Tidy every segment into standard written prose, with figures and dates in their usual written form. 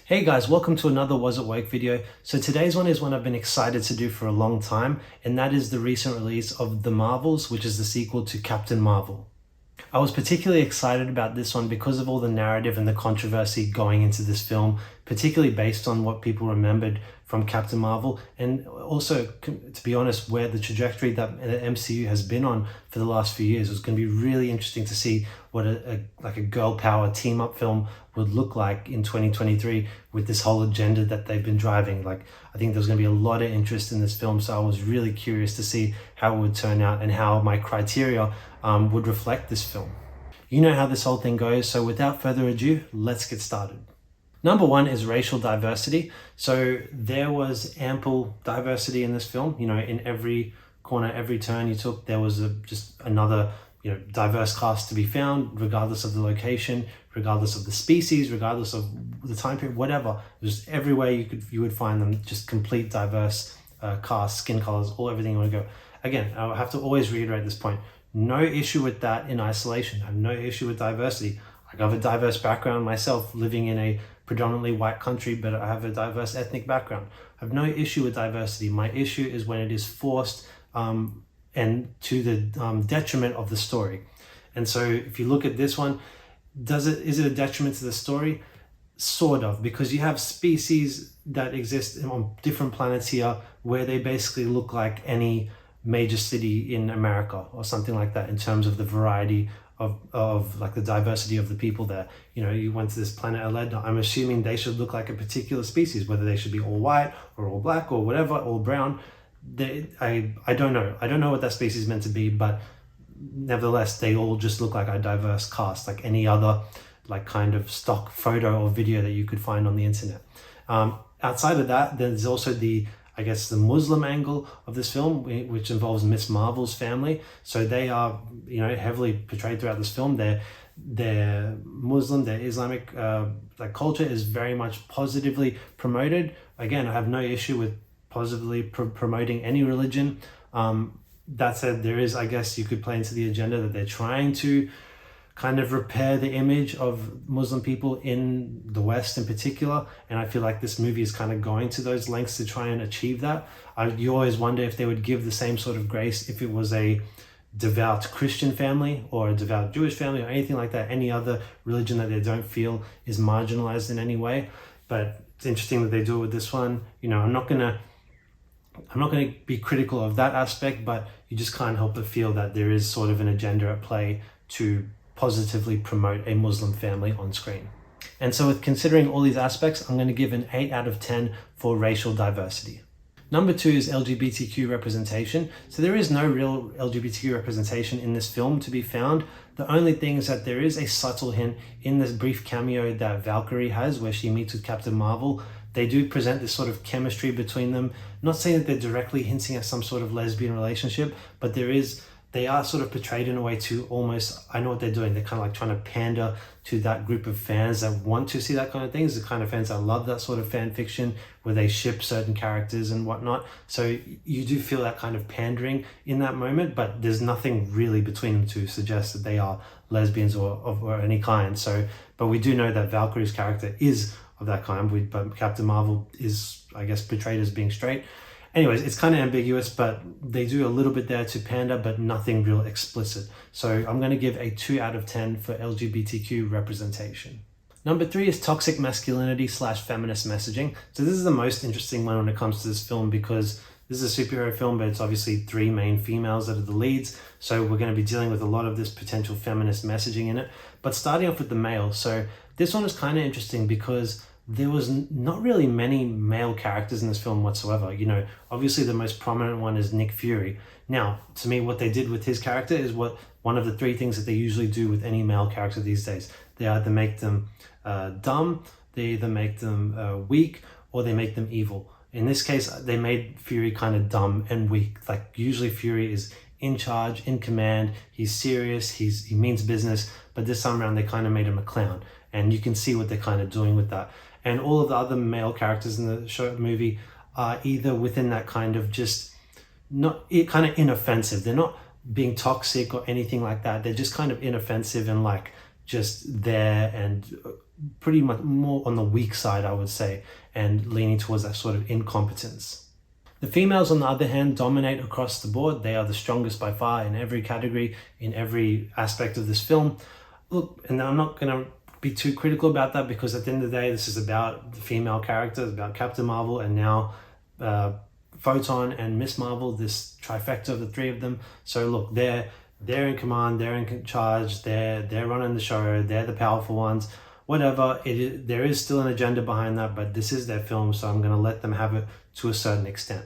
Hey guys, welcome to another Was It Woke video. So today's one is one I've been excited to do for a long time, and that is the recent release of The Marvels, which is the sequel to Captain Marvel. I was particularly excited about this one because of all the narrative and the controversy going into this film, particularly based on what people remembered from Captain Marvel, and also, to be honest, where the trajectory that the MCU has been on for the last few years. It was going to be really interesting to see what a girl power team up film would look like in 2023 with this whole agenda that they've been driving. I think there's going to be a lot of interest in this film, so I was really curious to see how it would turn out and how my criteria would reflect this film. You know how this whole thing goes, so without further ado, let's get started. Number one is racial diversity. So there was ample diversity in this film. You know, in every corner, every turn you took, there was just another diverse cast to be found, regardless of the location, regardless of the species, regardless of the time period, whatever. Just everywhere you would find them, just complete diverse cast, skin colors, everything you want to go. Again, I have to always reiterate this point. No issue with that in isolation. I have no issue with diversity. I have a diverse background myself, living in a predominantly white country, but I have a diverse ethnic background. I have no issue with diversity. My issue is when it is forced and to the detriment of the story. And so if you look at this one, is it a detriment to the story? Sort of, because you have species that exist on different planets here where they basically look like any major city in America or something like that in terms of the variety of like the diversity of the people there. You know, you went to this planet Eledna. I'm assuming they should look like a particular species, whether they should be all white or all black or whatever, all brown. I don't know. I don't know what that species is meant to be, but nevertheless, they all just look like a diverse cast, like any other like kind of stock photo or video that you could find on the internet. Outside of that, there's also the Muslim angle of this film, which involves Miss Marvel's family. So they are, heavily portrayed throughout this film. They're Muslim, their Islamic culture is very much positively promoted. Again, I have no issue with positively promoting any religion. That said, there is, you could play into the agenda that they're trying to kind of repair the image of Muslim people in the West in particular. And I feel like this movie is kind of going to those lengths to try and achieve that. You always wonder if they would give the same sort of grace if it was a devout Christian family or a devout Jewish family or anything like that, any other religion that they don't feel is marginalized in any way. But it's interesting that they do it with this one. I'm not gonna be critical of that aspect, but you just can't help but feel that there is sort of an agenda at play to positively promote a Muslim family on screen. And so with considering all these aspects, I'm going to give an 8 out of 10 for racial diversity. Number 2 is LGBTQ representation. So there is no real LGBTQ representation in this film to be found. The only thing is that there is a subtle hint in this brief cameo that Valkyrie has where she meets with Captain Marvel. They do present this sort of chemistry between them. Not saying that they're directly hinting at some sort of lesbian relationship, but they are sort of portrayed in a way to almost, I know what they're doing. They're kind of like trying to pander to that group of fans that want to see that kind of things, the kind of fans that love that sort of fan fiction where they ship certain characters and whatnot. So you do feel that kind of pandering in that moment, but there's nothing really between them to suggest that they are lesbians or any kind. So, but we do know that Valkyrie's character is of that kind, but Captain Marvel is, portrayed as being straight. Anyways, it's kind of ambiguous, but they do a little bit there to pander, but nothing real explicit. So I'm going to give a 2 out of 10 for LGBTQ representation. Number 3 is toxic masculinity / feminist messaging. So this is the most interesting one when it comes to this film because this is a superhero film, but it's obviously 3 main females that are the leads. So we're going to be dealing with a lot of this potential feminist messaging in it. But starting off with the male. So this one is kind of interesting because there was not really many male characters in this film whatsoever. Obviously the most prominent one is Nick Fury. Now, to me, what they did with his character is one of the 3 things that they usually do with any male character these days. They either make them dumb, they either make them weak, or they make them evil. In this case, they made Fury kind of dumb and weak. Like usually Fury is in charge, in command, he's serious, he means business, but this time around they kind of made him a clown. And you can see what they're kind of doing with that. And all of the other male characters in the movie are either within that kind of just kind of inoffensive. They're not being toxic or anything like that. They're just kind of inoffensive and like just there and pretty much more on the weak side, I would say, and leaning towards that sort of incompetence. The females, on the other hand, dominate across the board. They are the strongest by far in every category, in every aspect of this film. Look, and I'm not going to be too critical about that, because at the end of the day, this is about the female characters, about Captain Marvel, and now Photon and Miss Marvel, this trifecta of the three of them. So look, they're in command, they're in charge, they're running the show, they're the powerful ones. Whatever, there is still an agenda behind that, but this is their film, so I'm going to let them have it to a certain extent.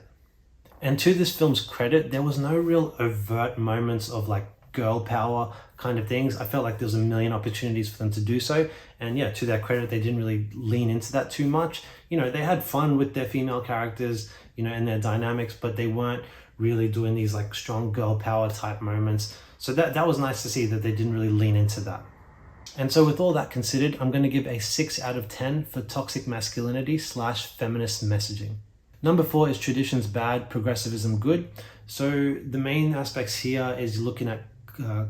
And to this film's credit, there was no real overt moments of like girl power kind of things. I felt like there was a million opportunities for them to do so. And yeah, to their credit, they didn't really lean into that too much. You know, they had fun with their female characters, you know, and their dynamics, but they weren't really doing these like strong girl power type moments. So that was nice to see that they didn't really lean into that. And so with all that considered, I'm going to give a 6 out of 10 for toxic masculinity / feminist messaging. Number 4 is traditions bad, progressivism good. So the main aspects here is looking at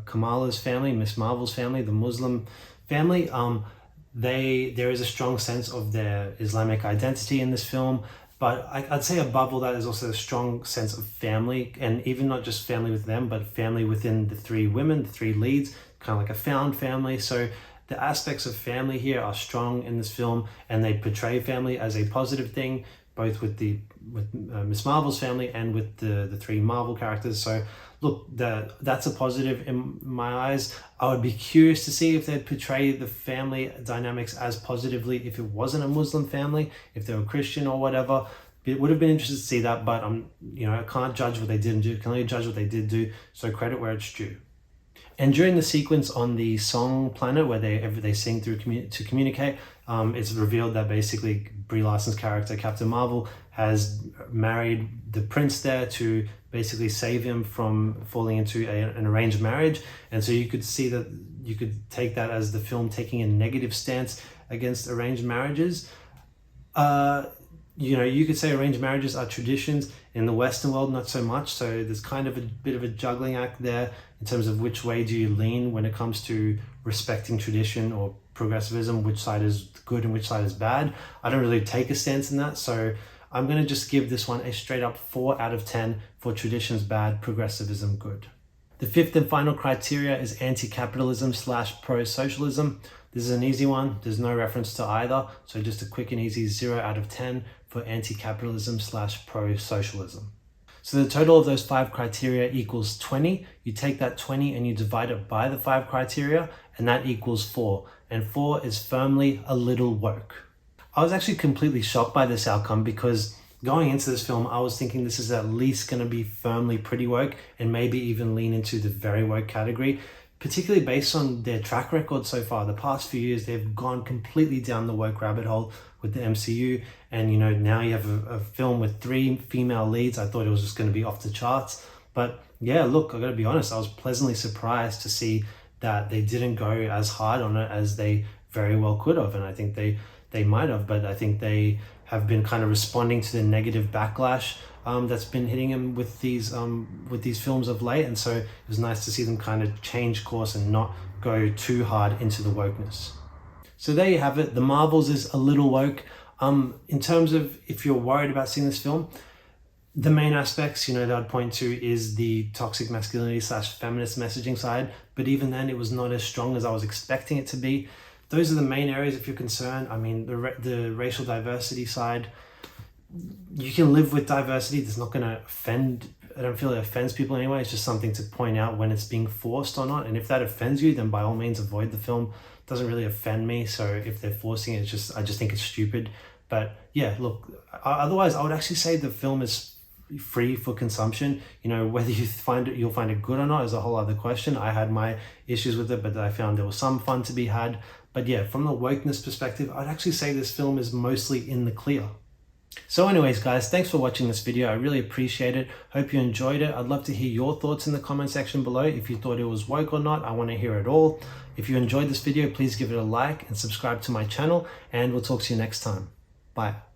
Kamala's family, Miss Marvel's family, the Muslim family. There is a strong sense of their Islamic identity in this film, but I'd say above all that is also a strong sense of family, and even not just family with them, but family within the three women, the three leads, kind of like a found family. So the aspects of family here are strong in this film, and they portray family as a positive thing, both with Miss Marvel's family and with the three Marvel characters. So look, that's a positive in my eyes. I would be curious to see if they'd portray the family dynamics as positively if it wasn't a Muslim family, if they were Christian or whatever. It would have been interesting to see that, but I can't judge what they didn't do. I can only judge what they did do. So credit where it's due. And during the sequence on the song planet where they sing through to communicate, it's revealed that basically Brie Larson's character, Captain Marvel, has married the prince there to basically save him from falling into an arranged marriage. And so you could see that, you could take that as the film taking a negative stance against arranged marriages. You could say arranged marriages are traditions. In the Western world, not so much. So there's kind of a bit of a juggling act there in terms of which way do you lean when it comes to respecting tradition or progressivism, which side is good and which side is bad. I don't really take a stance in that. So I'm going to just give this one a straight up 4 out of 10 for traditions bad, progressivism good. The fifth and final criteria is anti-capitalism / pro-socialism. This is an easy one. There's no reference to either. So just a quick and easy 0 out of 10 for anti-capitalism / pro-socialism. So the total of those 5 criteria equals 20. You take that 20 and you divide it by the 5 criteria, and that equals 4. And 4 is firmly a little woke. I was actually completely shocked by this outcome, because going into this film, I was thinking this is at least going to be firmly pretty woke and maybe even lean into the very woke category, particularly based on their track record so far. The past few years, they've gone completely down the woke rabbit hole with the MCU. And, now you have a film with 3 female leads. I thought it was just going to be off the charts. But yeah, look, I got to be honest, I was pleasantly surprised to see that they didn't go as hard on it as they very well could have. And I think they might have, but I think they have been kind of responding to the negative backlash that's been hitting them with these films of late. And so it was nice to see them kind of change course and not go too hard into the wokeness. So there you have it. The Marvels is a little woke. In terms of if you're worried about seeing this film, the main aspects, that I'd point to is the toxic masculinity / feminist messaging side. But even then, it was not as strong as I was expecting it to be. Those are the main areas if you're concerned. I mean, the racial diversity side, you can live with diversity. It's not going to offend. I don't feel it offends people anyway. It's just something to point out when it's being forced or not. And if that offends you, then by all means avoid the film. It doesn't really offend me. So if they're forcing it, I just think it's stupid. But yeah, look, otherwise I would actually say the film is free for consumption. Whether you'll find it good or not is a whole other question. I had my issues with it, but I found there was some fun to be had. But yeah, from the wokeness perspective, I'd actually say this film is mostly in the clear. So anyways, guys, thanks for watching this video. I really appreciate it. Hope you enjoyed it. I'd love to hear your thoughts in the comment section below. If you thought it was woke or not, I want to hear it all. If you enjoyed this video, please give it a like and subscribe to my channel, and we'll talk to you next time. Bye.